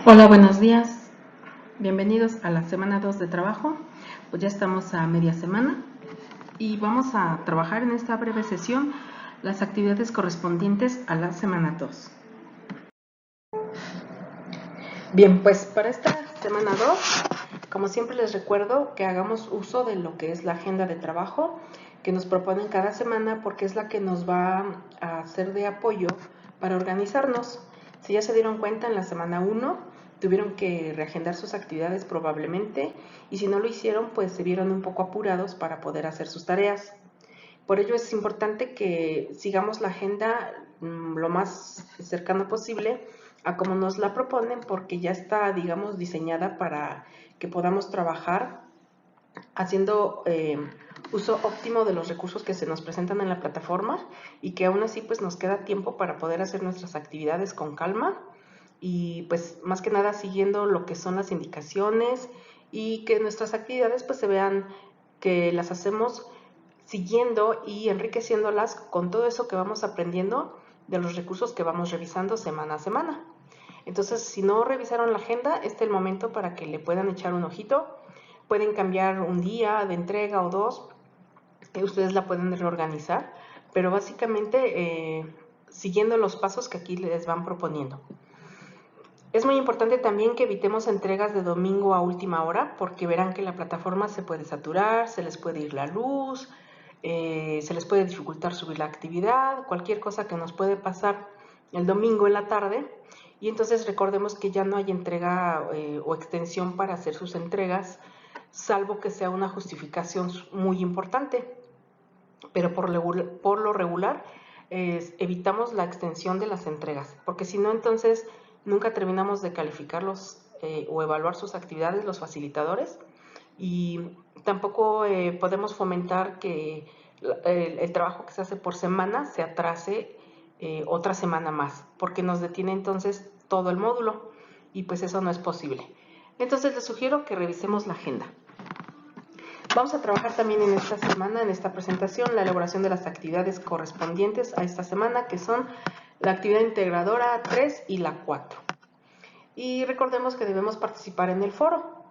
Hola, buenos días. Bienvenidos a la semana 2 de trabajo. Pues ya estamos a media semana y vamos a trabajar en esta breve sesión las actividades correspondientes a la semana 2. Bien, pues para esta semana 2, como siempre les recuerdo que hagamos uso de lo que es la agenda de trabajo que nos proponen cada semana porque es la que nos va a hacer de apoyo para organizarnos. Si ya se dieron cuenta, en la semana 1 tuvieron que reagendar sus actividades probablemente y si no lo hicieron, pues se vieron un poco apurados para poder hacer sus tareas. Por ello es importante que sigamos la agenda lo más cercano posible a como nos la proponen porque ya está, digamos, diseñada para que podamos trabajar haciendo uso óptimo de los recursos que se nos presentan en la plataforma y que aún así pues nos queda tiempo para poder hacer nuestras actividades con calma y pues más que nada siguiendo lo que son las indicaciones y que nuestras actividades pues se vean que las hacemos siguiendo y enriqueciéndolas con todo eso que vamos aprendiendo de los recursos que vamos revisando semana a semana. Entonces, si no revisaron la agenda, este es el momento para que le puedan echar un ojito. Pueden cambiar un día de entrega o dos, que ustedes la pueden reorganizar, pero básicamente siguiendo los pasos que aquí les van proponiendo. Es muy importante también que evitemos entregas de domingo a última hora, porque verán que la plataforma se puede saturar, se les puede ir la luz, se les puede dificultar subir la actividad, cualquier cosa que nos puede pasar el domingo en la tarde. Y entonces recordemos que ya no hay entrega o extensión para hacer sus entregas, salvo que sea una justificación muy importante. Pero por lo regular evitamos la extensión de las entregas, porque si no entonces nunca terminamos de calificarlos o evaluar sus actividades los facilitadores y tampoco podemos fomentar que el trabajo que se hace por semana se atrase otra semana más, porque nos detiene entonces todo el módulo y pues eso no es posible. Entonces les sugiero que revisemos la agenda. Vamos a trabajar también en esta semana, en esta presentación, la elaboración de las actividades correspondientes a esta semana, que son la actividad integradora 3 y la 4. Y recordemos que debemos participar en el foro.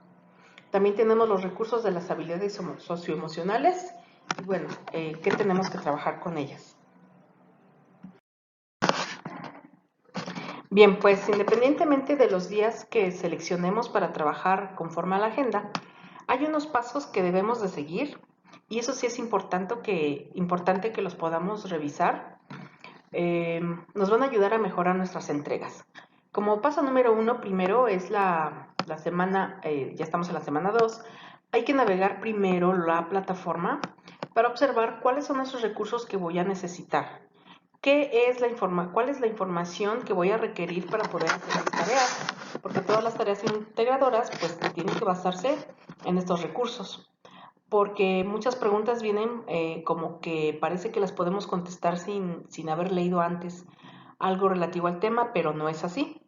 También tenemos los recursos de las habilidades socioemocionales y bueno, ¿qué tenemos que trabajar con ellas? Bien, pues independientemente de los días que seleccionemos para trabajar conforme a la agenda, hay unos pasos que debemos de seguir y eso sí es importante que los podamos revisar. Nos van a ayudar a mejorar nuestras entregas. Como paso número 1, primero es la semana, ya estamos en la semana 2, hay que navegar primero la plataforma para observar cuáles son esos recursos que voy a necesitar. ¿Cuál es la información que voy a requerir para poder hacer mis tareas? Porque todas las tareas integradoras pues tienen que basarse en estos recursos. Porque muchas preguntas vienen como que parece que las podemos contestar sin haber leído antes algo relativo al tema, pero no es así.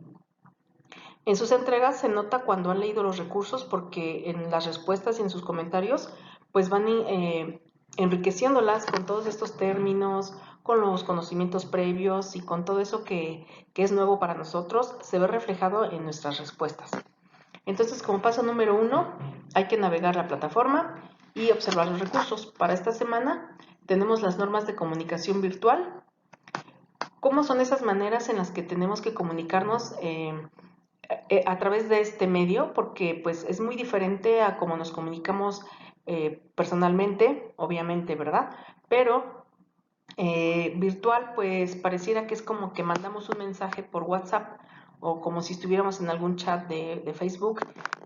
En sus entregas se nota cuando han leído los recursos porque en las respuestas y en sus comentarios pues van enriqueciéndolas con todos estos términos, con los conocimientos previos y con todo eso que es nuevo para nosotros, se ve reflejado en nuestras respuestas. Entonces, como paso número 1, hay que navegar la plataforma y observar los recursos. Para esta semana tenemos las normas de comunicación virtual. ¿Cómo son esas maneras en las que tenemos que comunicarnos a través de este medio? Porque pues es muy diferente a cómo nos comunicamos personalmente, obviamente, ¿verdad? Pero virtual, pues pareciera que es como que mandamos un mensaje por WhatsApp o como si estuviéramos en algún chat de Facebook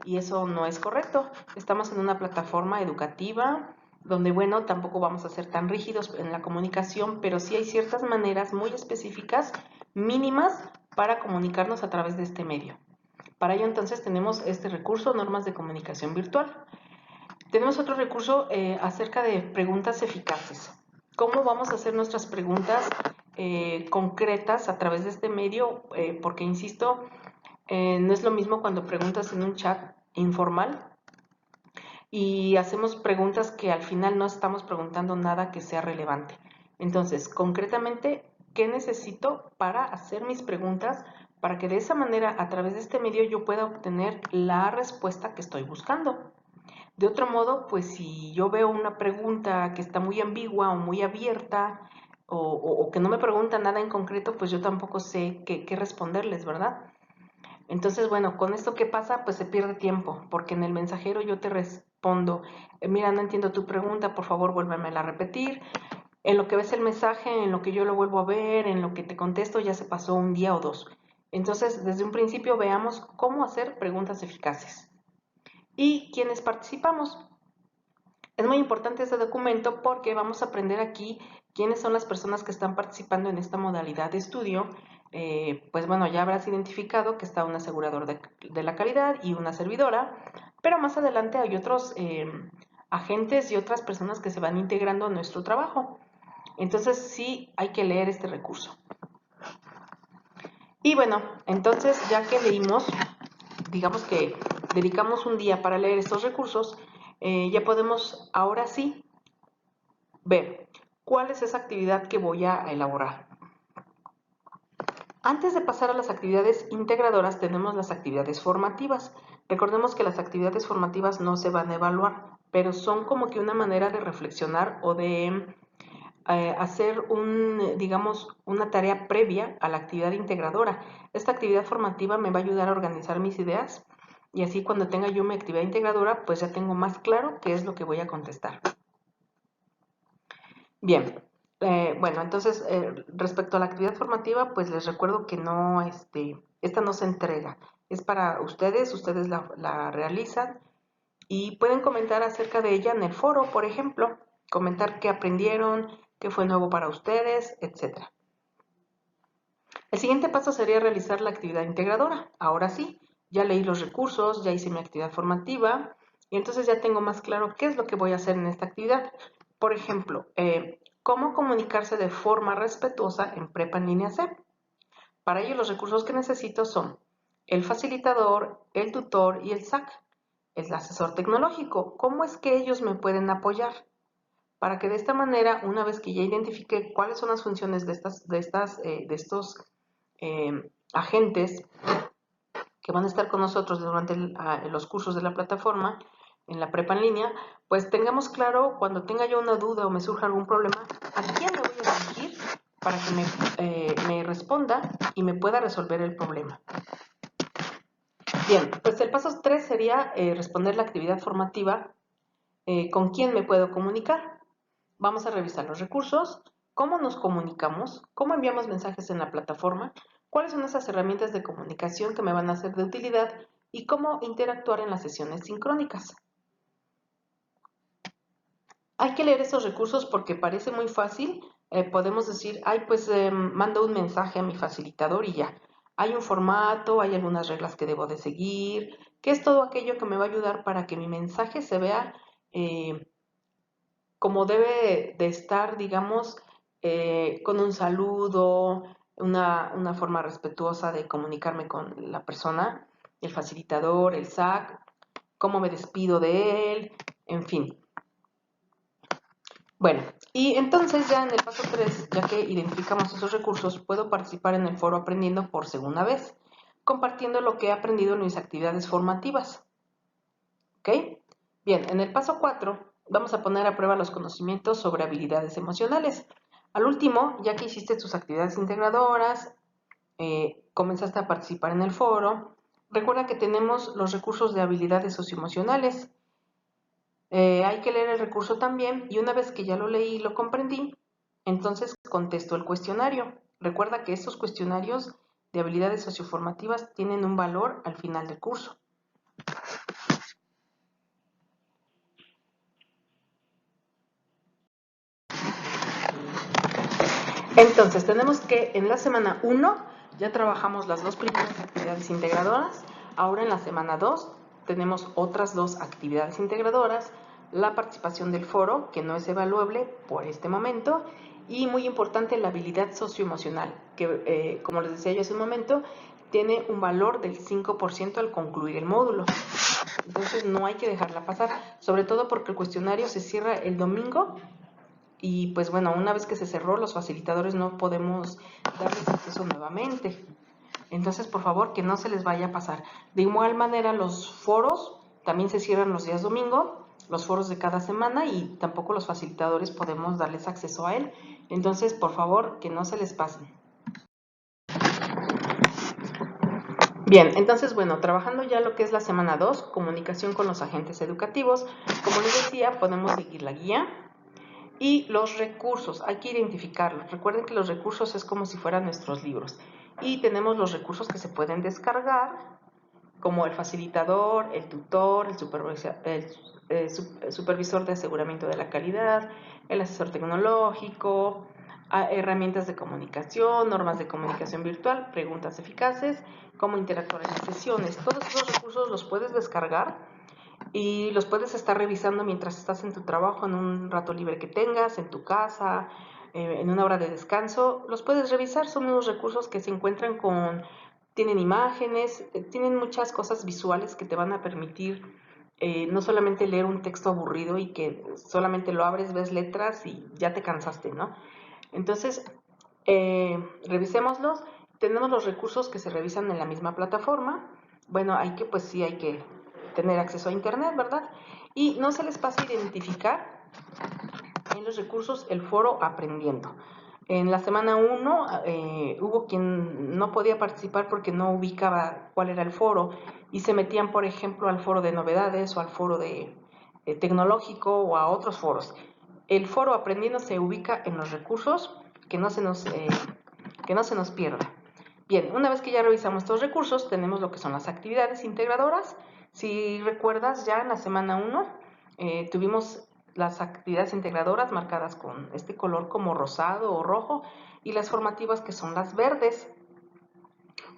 y eso no es correcto. Estamos en una plataforma educativa donde, bueno, tampoco vamos a ser tan rígidos en la comunicación, pero sí hay ciertas maneras muy específicas, mínimas, para comunicarnos a través de este medio. Para ello entonces tenemos este recurso, normas de comunicación virtual. Tenemos otro recurso acerca de preguntas eficaces. ¿Cómo vamos a hacer nuestras preguntas concretas a través de este medio? Porque, insisto, no es lo mismo cuando preguntas en un chat informal y hacemos preguntas que al final no estamos preguntando nada que sea relevante. Entonces, concretamente, ¿qué necesito para hacer mis preguntas para que de esa manera, a través de este medio, yo pueda obtener la respuesta que estoy buscando. De otro modo, pues si yo veo una pregunta que está muy ambigua o muy abierta o que no me pregunta nada en concreto, pues yo tampoco sé qué responderles, ¿verdad? Entonces, bueno, con esto que pasa, pues se pierde tiempo, porque en el mensajero yo te respondo, mira, no entiendo tu pregunta, por favor, vuélvemela a repetir. En lo que ves el mensaje, en lo que yo lo vuelvo a ver, en lo que te contesto, ya se pasó un día o dos. Entonces, desde un principio veamos cómo hacer preguntas eficaces. ¿Y quiénes participamos? Es muy importante este documento porque vamos a aprender aquí quiénes son las personas que están participando en esta modalidad de estudio. Pues bueno, ya habrás identificado que está un asegurador de la calidad y una servidora, pero más adelante hay otros agentes y otras personas que se van integrando a nuestro trabajo. Entonces sí hay que leer este recurso. Y bueno, entonces ya que leímos, digamos que dedicamos un día para leer estos recursos, ya podemos ahora sí ver cuál es esa actividad que voy a elaborar. Antes de pasar a las actividades integradoras, tenemos las actividades formativas. Recordemos que las actividades formativas no se van a evaluar, pero son como que una manera de reflexionar o de hacer digamos, una tarea previa a la actividad integradora. Esta actividad formativa me va a ayudar a organizar mis ideas y así cuando tenga yo mi actividad integradora, pues ya tengo más claro qué es lo que voy a contestar. Bien, bueno, entonces respecto a la actividad formativa, pues les recuerdo que no, esta no se entrega, es para ustedes, ustedes la realizan y pueden comentar acerca de ella en el foro, por ejemplo, comentar qué aprendieron, qué fue nuevo para ustedes, etc. El siguiente paso sería realizar la actividad integradora. Ahora sí, ya leí los recursos, ya hice mi actividad formativa y entonces ya tengo más claro qué es lo que voy a hacer en esta actividad. Por ejemplo, cómo comunicarse de forma respetuosa en Prepa en línea C. Para ello los recursos que necesito son el facilitador, el tutor y el SAC, el asesor tecnológico. ¿Cómo es que ellos me pueden apoyar? Para que de esta manera, una vez que ya identifique cuáles son las funciones de estos agentes que van a estar con nosotros durante los cursos de la plataforma, en la prepa en línea, pues tengamos claro, cuando tenga yo una duda o me surja algún problema, a quién me voy a dirigir para que me responda y me pueda resolver el problema. Bien, pues el paso 3 sería responder la actividad formativa. ¿Con quién me puedo comunicar? Vamos a revisar los recursos, cómo nos comunicamos, cómo enviamos mensajes en la plataforma, cuáles son esas herramientas de comunicación que me van a ser de utilidad y cómo interactuar en las sesiones sincrónicas. Hay que leer esos recursos porque parece muy fácil. Podemos decir, ay, pues mando un mensaje a mi facilitador y ya. Hay un formato, hay algunas reglas que debo de seguir, que es todo aquello que me va a ayudar para que mi mensaje se vea como debe de estar, digamos, con un saludo, una forma respetuosa de comunicarme con la persona, el facilitador, el SAC, cómo me despido de él, en fin. Bueno, y entonces ya en el paso 3, ya que identificamos esos recursos, puedo participar en el foro Aprendiendo por segunda vez, compartiendo lo que he aprendido en mis actividades formativas. ¿Ok? Bien, en el paso 4 vamos a poner a prueba los conocimientos sobre habilidades emocionales. Al último, ya que hiciste tus actividades integradoras, comenzaste a participar en el foro, recuerda que tenemos los recursos de habilidades socioemocionales. Hay que leer el recurso también y una vez que ya lo leí y lo comprendí, entonces contesto el cuestionario. Recuerda que estos cuestionarios de habilidades socioformativas tienen un valor al final del curso. Entonces, tenemos que en la semana 1 ya trabajamos las dos primeras actividades integradoras. Ahora en la semana 2 tenemos otras dos actividades integradoras, la participación del foro, que no es evaluable por este momento, y muy importante la habilidad socioemocional, que como les decía yo hace un momento, tiene un valor del 5% al concluir el módulo. Entonces no hay que dejarla pasar, sobre todo porque el cuestionario se cierra el domingo y pues bueno, una vez que se cerró, los facilitadores no podemos darles acceso nuevamente. Entonces, por favor, que no se les vaya a pasar. De igual manera, los foros también se cierran los días domingo, los foros de cada semana, y tampoco los facilitadores podemos darles acceso a él. Entonces, por favor, que no se les pasen. Bien, entonces, bueno, trabajando ya lo que es la semana 2, comunicación con los agentes educativos. Como les decía, podemos seguir la guía y los recursos. Hay que identificarlos. Recuerden que los recursos es como si fueran nuestros libros. Y tenemos los recursos que se pueden descargar, como el facilitador, el tutor, el supervisor de aseguramiento de la calidad, el asesor tecnológico, herramientas de comunicación, normas de comunicación virtual, preguntas eficaces, cómo interactuar en las sesiones. Todos esos recursos los puedes descargar y los puedes estar revisando mientras estás en tu trabajo, en un rato libre que tengas, en tu casa, en una hora de descanso. Los puedes revisar, son unos recursos que se encuentran tienen imágenes, tienen muchas cosas visuales que te van a permitir no solamente leer un texto aburrido y que solamente lo abres, ves letras y ya te cansaste, ¿no? Entonces, revisémoslos. Tenemos los recursos que se revisan en la misma plataforma. Bueno, pues sí, hay que tener acceso a internet, ¿verdad? Y no se les pasa identificar en los recursos el foro Aprendiendo. En la semana 1 hubo quien no podía participar porque no ubicaba cuál era el foro y se metían, por ejemplo, al foro de novedades o al foro de tecnológico o a otros foros. El foro Aprendiendo se ubica en los recursos, que no se nos pierda. Bien, una vez que ya revisamos estos recursos, tenemos lo que son las actividades integradoras. Si recuerdas, ya en la semana 1 tuvimos las actividades integradoras marcadas con este color como rosado o rojo y las formativas que son las verdes,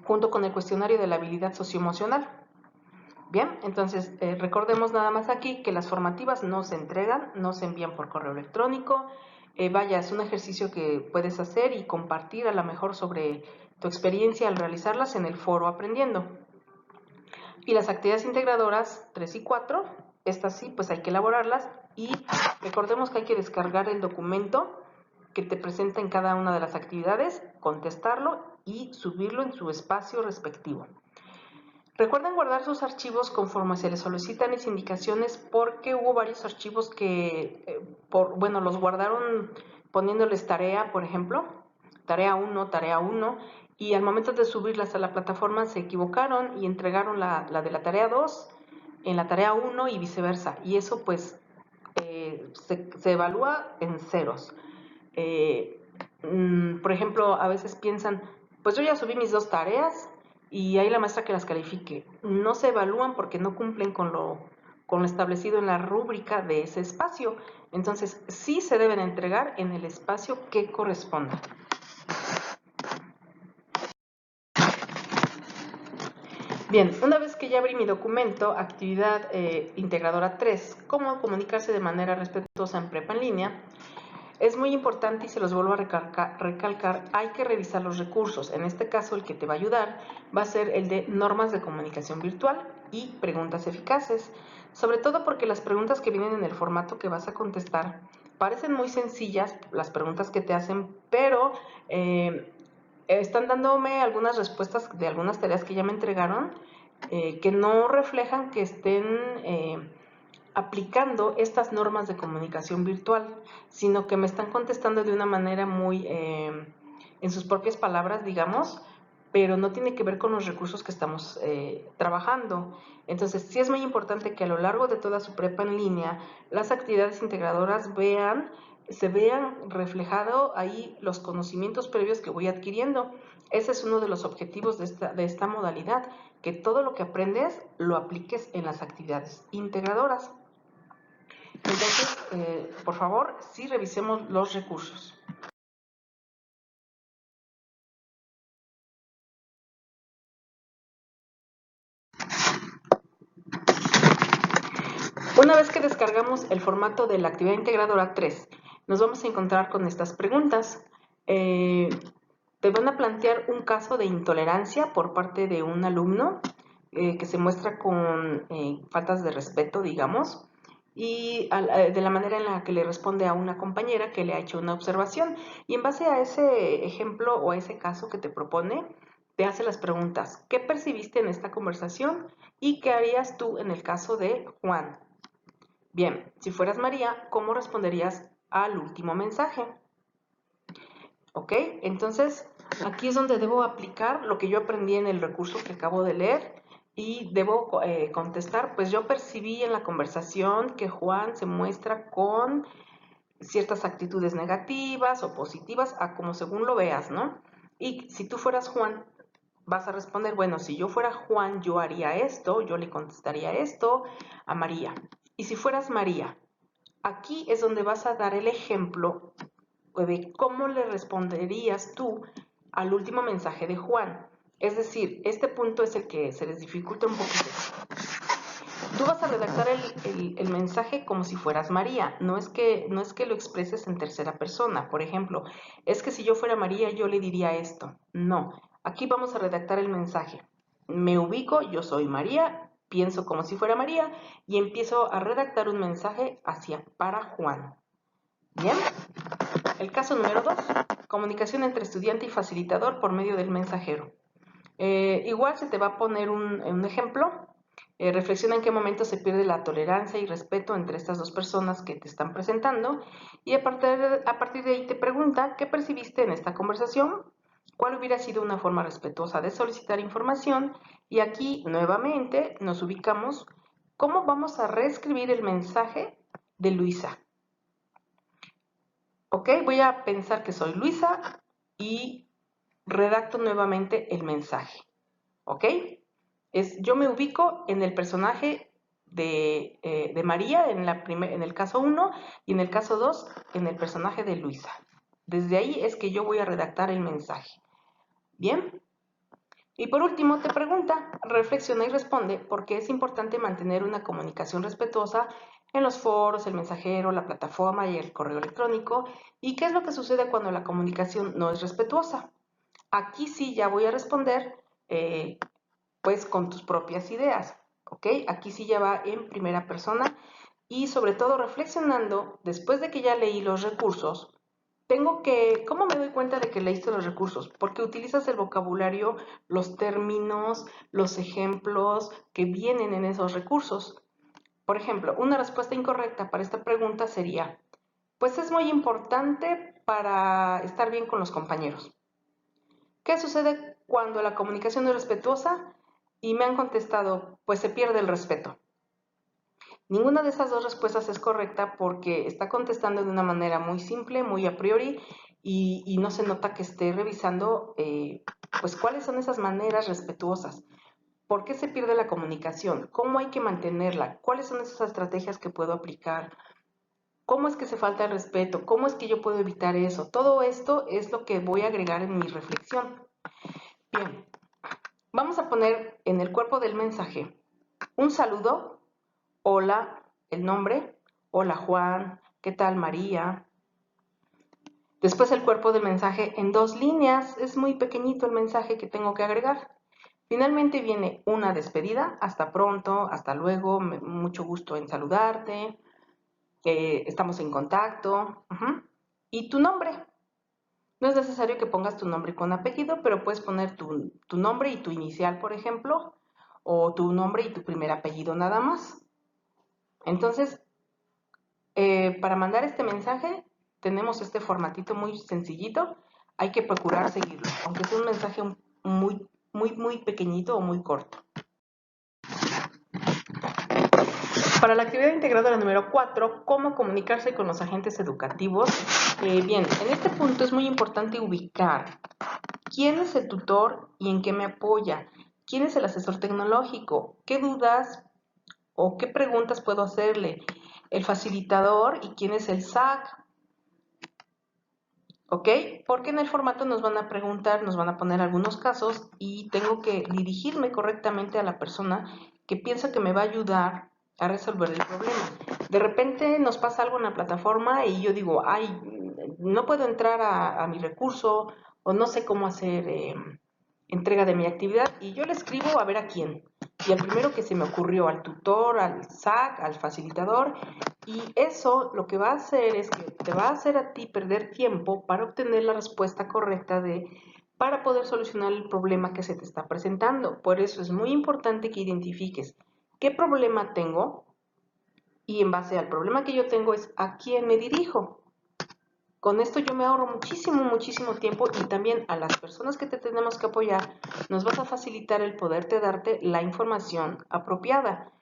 junto con el cuestionario de la habilidad socioemocional. Bien, entonces recordemos nada más aquí que las formativas no se entregan, no se envían por correo electrónico. Vaya, es un ejercicio que puedes hacer y compartir a lo mejor sobre tu experiencia al realizarlas en el foro Aprendiendo. Y las actividades integradoras 3 y 4, estas sí, pues hay que elaborarlas y recordemos que hay que descargar el documento que te presenta en cada una de las actividades, contestarlo y subirlo en su espacio respectivo. Recuerden guardar sus archivos conforme se les solicitan las indicaciones porque hubo varios archivos que, los guardaron poniéndoles tarea, por ejemplo, tarea 1, y al momento de subirlas a la plataforma se equivocaron y entregaron la de la tarea 2 en la tarea 1 y viceversa. Y eso pues se evalúa en ceros. Por ejemplo, a veces piensan, pues yo ya subí mis 2 tareas y hay la maestra que las califique. No se evalúan porque no cumplen con lo establecido en la rúbrica de ese espacio. Entonces, sí se deben entregar en el espacio que corresponda. Bien, una vez que ya abrí mi documento, actividad integradora 3, cómo comunicarse de manera respetuosa en prepa en línea, es muy importante y se los vuelvo a recalcar, hay que revisar los recursos. En este caso, el que te va a ayudar va a ser el de normas de comunicación virtual y preguntas eficaces. Sobre todo porque las preguntas que vienen en el formato que vas a contestar parecen muy sencillas, las preguntas que te hacen, pero están dándome algunas respuestas de algunas tareas que ya me entregaron que no reflejan que estén aplicando estas normas de comunicación virtual, sino que me están contestando de una manera muy, en sus propias palabras, digamos, pero no tiene que ver con los recursos que estamos trabajando. Entonces, sí es muy importante que a lo largo de toda su prepa en línea, las actividades integradoras se vean reflejado ahí los conocimientos previos que voy adquiriendo. Ese es uno de los objetivos de esta modalidad, que todo lo que aprendes lo apliques en las actividades integradoras. Entonces, por favor, sí revisemos los recursos. Una vez que descargamos el formato de la actividad integradora 3, nos vamos a encontrar con estas preguntas. Te van a plantear un caso de intolerancia por parte de un alumno que se muestra con faltas de respeto, digamos, y de la manera en la que le responde a una compañera que le ha hecho una observación. Y en base a ese ejemplo o a ese caso que te propone, te hace las preguntas, ¿qué percibiste en esta conversación? ¿Y qué harías tú en el caso de Juan? Bien, si fueras María, ¿cómo responderías al último mensaje? ¿Ok? Entonces, aquí es donde debo aplicar lo que yo aprendí en el recurso que acabo de leer y debo contestar, pues yo percibí en la conversación que Juan se muestra con ciertas actitudes negativas o positivas, a como según lo veas, ¿no? Y si tú fueras Juan, vas a responder, bueno, si yo fuera Juan, yo haría esto, yo le contestaría esto a María. Y si fueras María, aquí es donde vas a dar el ejemplo de cómo le responderías tú al último mensaje de Juan. Es decir, este punto es el que se les dificulta un poquito. Tú vas a redactar el mensaje como si fueras María. No es que lo expreses en tercera persona. Por ejemplo, es que si yo fuera María, yo le diría esto. No. Aquí vamos a redactar el mensaje. Me ubico, yo soy María, pienso como si fuera María y empiezo a redactar un mensaje para Juan. ¿Bien? El caso número 2. Comunicación entre estudiante y facilitador por medio del mensajero. Igual se te va a poner un ejemplo. Reflexiona en qué momento se pierde la tolerancia y respeto entre estas dos personas que te están presentando y a partir de ahí te pregunta qué percibiste en esta conversación, cuál hubiera sido una forma respetuosa de solicitar información y aquí nuevamente nos ubicamos cómo vamos a reescribir el mensaje de Luisa. Ok, voy a pensar que soy Luisa y redacto nuevamente el mensaje. ¿Ok? Yo me ubico en el personaje de María en el caso 1 y en el caso 2 en el personaje de Luisa. Desde ahí es que yo voy a redactar el mensaje. ¿Bien? Y por último te pregunta, reflexiona y responde por qué es importante mantener una comunicación respetuosa en los foros, el mensajero, la plataforma y el correo electrónico y qué es lo que sucede cuando la comunicación no es respetuosa. Aquí sí ya voy a responder pues con tus propias ideas, ¿ok? Aquí sí ya va en primera persona y sobre todo reflexionando, después de que ya leí los recursos, ¿cómo me doy cuenta de que leíste los recursos? Porque utilizas el vocabulario, los términos, los ejemplos que vienen en esos recursos. Por ejemplo, una respuesta incorrecta para esta pregunta sería, pues es muy importante para estar bien con los compañeros. ¿Qué sucede cuando la comunicación no es respetuosa? Y me han contestado, pues se pierde el respeto. Ninguna de esas dos respuestas es correcta porque está contestando de una manera muy simple, muy a priori, y no se nota que esté revisando pues cuáles son esas maneras respetuosas. ¿Por qué se pierde la comunicación? ¿Cómo hay que mantenerla? ¿Cuáles son esas estrategias que puedo aplicar? ¿Cómo es que se falta el respeto? ¿Cómo es que yo puedo evitar eso? Todo esto es lo que voy a agregar en mi reflexión. Bien, vamos a poner en el cuerpo del mensaje un saludo, hola, el nombre, hola Juan, ¿qué tal María? Después el cuerpo del mensaje en 2 líneas, es muy pequeñito el mensaje que tengo que agregar. Finalmente viene una despedida, hasta pronto, hasta luego, mucho gusto en saludarte, estamos en contacto, y tu nombre. No es necesario que pongas tu nombre con apellido, pero puedes poner tu nombre y tu inicial, por ejemplo, o tu nombre y tu primer apellido nada más. Entonces, para mandar este mensaje, tenemos este formatito muy sencillito. Hay que procurar seguirlo, aunque sea un mensaje muy pequeñito o muy corto. Para la actividad integrada número 4, ¿cómo comunicarse con los agentes educativos? Bien, en este punto es muy importante ubicar quién es el tutor y en qué me apoya, quién es el asesor tecnológico, qué dudas o qué preguntas puedo hacerle, el facilitador y quién es el SAC. ¿Ok? Porque en el formato nos van a preguntar, nos van a poner algunos casos y tengo que dirigirme correctamente a la persona que pienso que me va a ayudar a resolver el problema. De repente nos pasa algo en la plataforma y yo digo, ay, no puedo entrar a mi recurso o no sé cómo hacer entrega de mi actividad y yo le escribo a ver a quién. Y al primero que se me ocurrió, al tutor, al SAC, al facilitador, y eso lo que va a hacer es que te va a hacer a ti perder tiempo para obtener la respuesta correcta de para poder solucionar el problema que se te está presentando. Por eso es muy importante que identifiques qué problema tengo y en base al problema que yo tengo es a quién me dirijo. Con esto yo me ahorro muchísimo, muchísimo tiempo y también a las personas que te tenemos que apoyar nos vas a facilitar el poderte darte la información apropiada.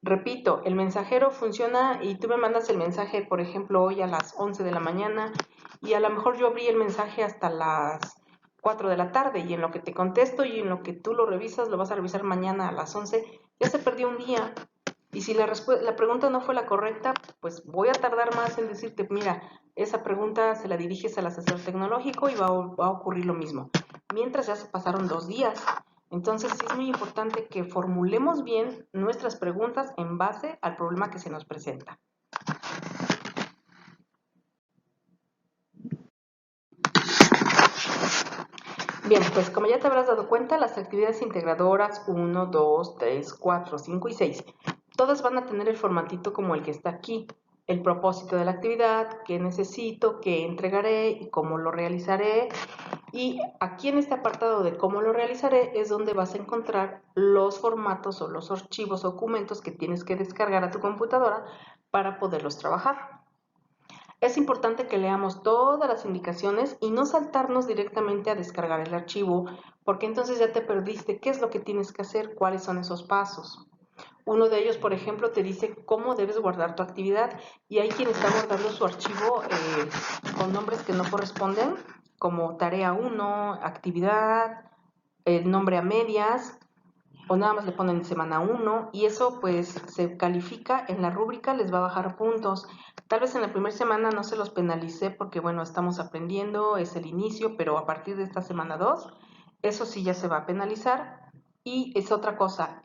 Repito, el mensajero funciona y tú me mandas el mensaje, por ejemplo, hoy a las 11 de la mañana y a lo mejor yo abrí el mensaje hasta las 4 de la tarde y en lo que te contesto y en lo que tú lo revisas, lo vas a revisar mañana a las 11, ya se perdió un día. Y si la pregunta no fue la correcta, pues voy a tardar más en decirte, mira, esa pregunta se la diriges al asesor tecnológico y va a ocurrir lo mismo. Mientras ya se pasaron 2 días. Entonces sí es muy importante que formulemos bien nuestras preguntas en base al problema que se nos presenta. Bien, pues como ya te habrás dado cuenta, las actividades integradoras 1, 2, 3, 4, 5 y 6, todas van a tener el formatito como el que está aquí. El propósito de la actividad, qué necesito, qué entregaré y cómo lo realizaré. Y aquí en este apartado de cómo lo realizaré es donde vas a encontrar los formatos o los archivos o documentos que tienes que descargar a tu computadora para poderlos trabajar. Es importante que leamos todas las indicaciones y no saltarnos directamente a descargar el archivo, porque entonces ya te perdiste qué es lo que tienes que hacer, cuáles son esos pasos. Uno de ellos, por ejemplo, te dice cómo debes guardar tu actividad y hay quien está guardando su archivo con nombres que no corresponden, como tarea 1, actividad, el nombre a medias, o nada más le ponen semana 1 y eso pues se califica en la rúbrica, les va a bajar puntos. Tal vez en la primera semana no se los penalice porque bueno, estamos aprendiendo, es el inicio, pero a partir de esta semana 2, eso sí ya se va a penalizar. Y es otra cosa,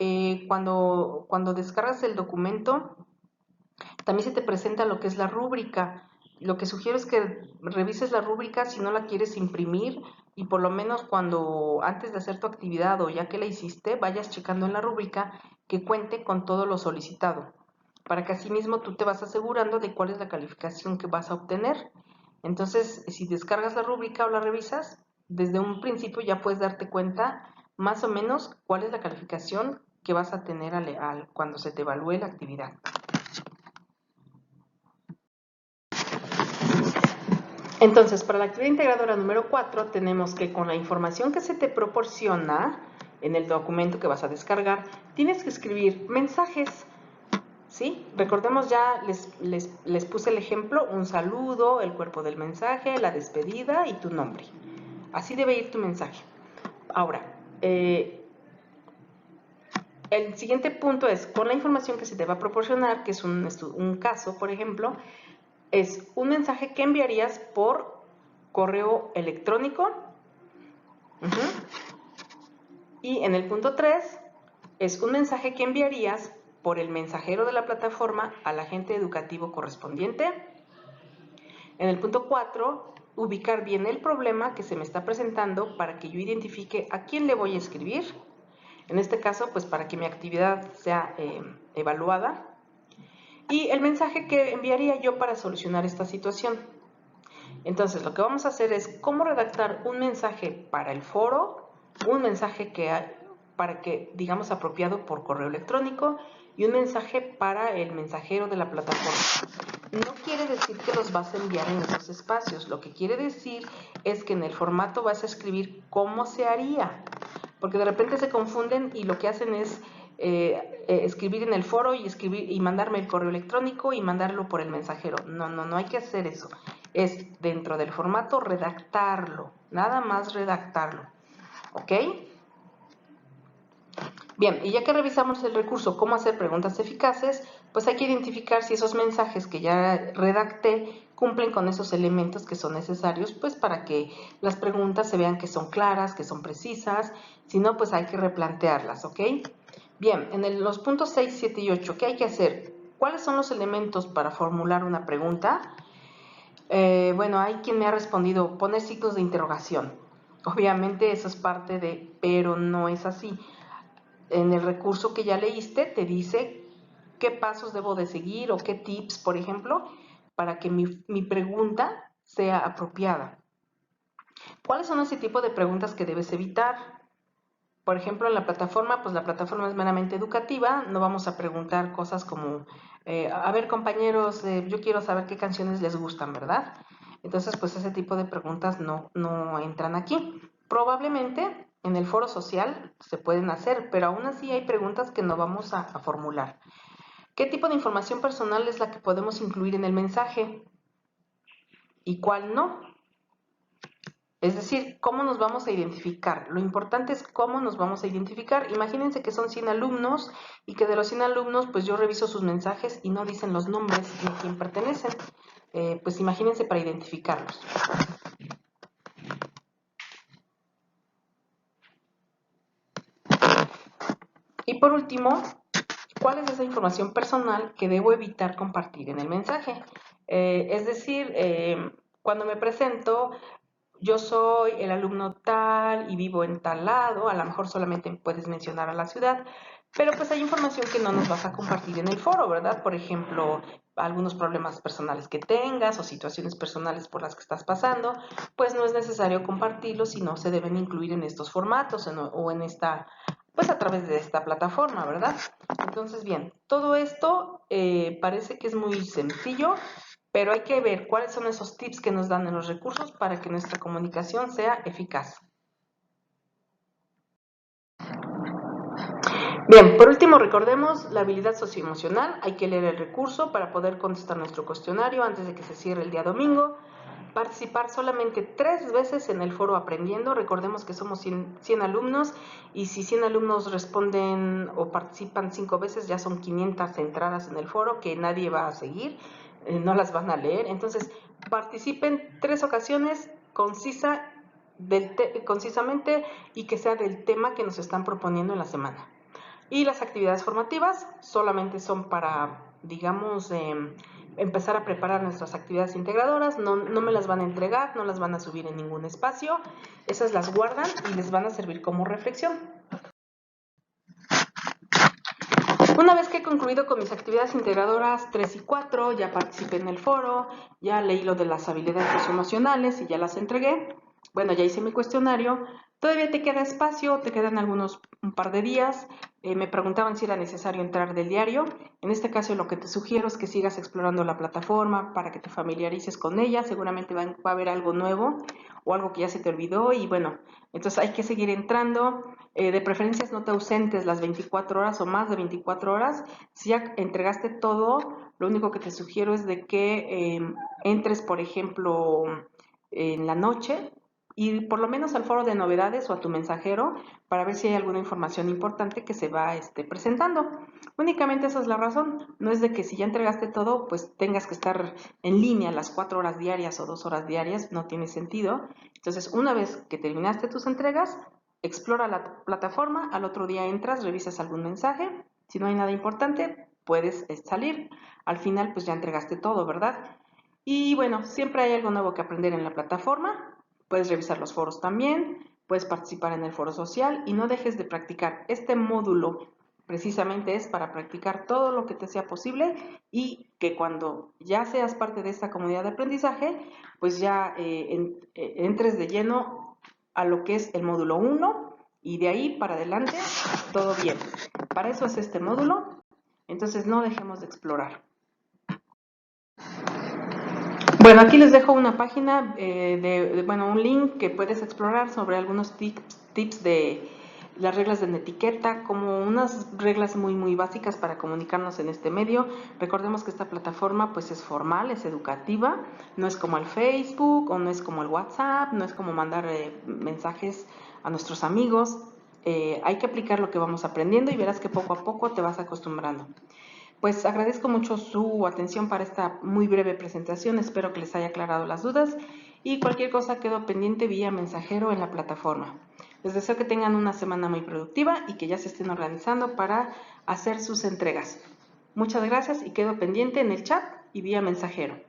cuando descargas el documento, también se te presenta lo que es la rúbrica. Lo que sugiero es que revises la rúbrica si no la quieres imprimir y por lo menos cuando antes de hacer tu actividad o ya que la hiciste, vayas checando en la rúbrica que cuente con todo lo solicitado, para que asimismo tú te vas asegurando de cuál es la calificación que vas a obtener. Entonces, si descargas la rúbrica o la revisas, desde un principio ya puedes darte cuenta más o menos cuál es la calificación que vas a tener cuando se te evalúe la actividad. Entonces, para la actividad integradora número 4, tenemos que con la información que se te proporciona en el documento que vas a descargar, tienes que escribir mensajes, ¿sí? Recordemos ya, les puse el ejemplo, un saludo, el cuerpo del mensaje, la despedida y tu nombre. Así debe ir tu mensaje. Ahora, el siguiente punto es, con la información que se te va a proporcionar, que es un caso, por ejemplo, es un mensaje que enviarías por correo electrónico. Y en el punto 3 es un mensaje que enviarías por el mensajero de la plataforma al agente educativo correspondiente. En el punto 4, ubicar bien el problema que se me está presentando para que yo identifique a quién le voy a escribir. En este caso, pues para que mi actividad sea evaluada. Y el mensaje que enviaría yo para solucionar esta situación. Entonces, lo que vamos a hacer es cómo redactar un mensaje para el foro, un mensaje para que, digamos, apropiado por correo electrónico y un mensaje para el mensajero de la plataforma. No quiere decir que los vas a enviar en esos espacios. Lo que quiere decir es que en el formato vas a escribir cómo se haría. Porque de repente se confunden y lo que hacen es escribir en el foro y mandarme el correo electrónico y mandarlo por el mensajero. No hay que hacer eso. Es dentro del formato redactarlo, nada más redactarlo. ¿Ok? Bien, y ya que revisamos el recurso cómo hacer preguntas eficaces, pues hay que identificar si esos mensajes que ya redacté cumplen con esos elementos que son necesarios, pues para que las preguntas se vean que son claras, que son precisas, si no, pues hay que replantearlas, ¿ok? Bien, en los puntos 6, 7 y 8, ¿qué hay que hacer? ¿Cuáles son los elementos para formular una pregunta? Bueno, hay quien me ha respondido, poner signos de interrogación. Obviamente eso es parte de, pero no es así. En el recurso que ya leíste te dice qué pasos debo de seguir o qué tips, por ejemplo, para que mi pregunta sea apropiada. ¿Cuáles son ese tipo de preguntas que debes evitar? Por ejemplo, en la plataforma, pues la plataforma es meramente educativa, no vamos a preguntar cosas como, a ver compañeros, yo quiero saber qué canciones les gustan, ¿verdad? Entonces, pues ese tipo de preguntas no entran aquí. Probablemente en el foro social se pueden hacer, pero aún así hay preguntas que no vamos a formular. ¿Qué tipo de información personal es la que podemos incluir en el mensaje? ¿Y cuál no? Es decir, ¿cómo nos vamos a identificar? Lo importante es cómo nos vamos a identificar. Imagínense que son 100 alumnos y que de los 100 alumnos, pues yo reviso sus mensajes y no dicen los nombres ni a quién pertenecen. Pues imagínense para identificarlos. Y por último, ¿cuál es esa información personal que debo evitar compartir en el mensaje? Es decir, cuando me presento, yo soy el alumno tal y vivo en tal lado, a lo mejor solamente puedes mencionar a la ciudad, pero pues hay información que no nos vas a compartir en el foro, ¿verdad? Por ejemplo, algunos problemas personales que tengas o situaciones personales por las que estás pasando, pues no es necesario compartirlos y no se deben incluir en estos formatos o en esta, pues a través de esta plataforma, ¿verdad? Entonces, bien, todo esto parece que es muy sencillo, pero hay que ver cuáles son esos tips que nos dan en los recursos para que nuestra comunicación sea eficaz. Bien, por último recordemos la habilidad socioemocional. Hay que leer el recurso para poder contestar nuestro cuestionario antes de que se cierre el día domingo. Participar solamente 3 veces en el foro aprendiendo. Recordemos que somos 100 alumnos y si 100 alumnos responden o participan 5 veces ya son 500 entradas en el foro que nadie va a seguir, no las van a leer. Entonces participen 3 ocasiones concisamente y que sea del tema que nos están proponiendo en la semana. Y las actividades formativas solamente son para, digamos, empezar a preparar nuestras actividades integradoras. No me las van a entregar, no las van a subir en ningún espacio. Esas las guardan y les van a servir como reflexión. Una vez que he concluido con mis actividades integradoras 3 y 4, ya participé en el foro, ya leí lo de las habilidades socioemocionales y ya las entregué. Bueno, ya hice mi cuestionario. Todavía te queda espacio, te quedan un par de días. Me preguntaban si era necesario entrar del diario. En este caso lo que te sugiero es que sigas explorando la plataforma para que te familiarices con ella. Seguramente va a haber algo nuevo o algo que ya se te olvidó y bueno, entonces hay que seguir entrando. De preferencias no te ausentes las 24 horas o más de 24 horas. Si ya entregaste todo, lo único que te sugiero es de que entres, por ejemplo, en la noche y por lo menos al foro de novedades o a tu mensajero para ver si hay alguna información importante que se va presentando. Únicamente esa es la razón. No es de que si ya entregaste todo, pues tengas que estar en línea las 4 horas diarias o 2 horas diarias. No tiene sentido. Entonces, una vez que terminaste tus entregas, explora la plataforma, al otro día entras, revisas algún mensaje, si no hay nada importante, puedes salir. Al final, pues ya entregaste todo, ¿verdad? Y bueno, siempre hay algo nuevo que aprender en la plataforma, puedes revisar los foros también, puedes participar en el foro social y no dejes de practicar. Este módulo precisamente es para practicar todo lo que te sea posible y que cuando ya seas parte de esta comunidad de aprendizaje, pues ya entres de lleno a lo que es el módulo 1 y de ahí para adelante todo bien. Para eso es este módulo, entonces no dejemos de explorar. Bueno, aquí les dejo una página, un link que puedes explorar sobre algunos tips de las reglas de etiqueta, como unas reglas muy básicas para comunicarnos en este medio. Recordemos que esta plataforma pues es formal, es educativa, no es como el Facebook o no es como el WhatsApp, no es como mandar mensajes a nuestros amigos. Hay que aplicar lo que vamos aprendiendo y verás que poco a poco te vas acostumbrando. Pues agradezco mucho su atención para esta muy breve presentación, espero que les haya aclarado las dudas y cualquier cosa quedo pendiente vía mensajero en la plataforma. Les deseo que tengan una semana muy productiva y que ya se estén organizando para hacer sus entregas. Muchas gracias y quedo pendiente en el chat y vía mensajero.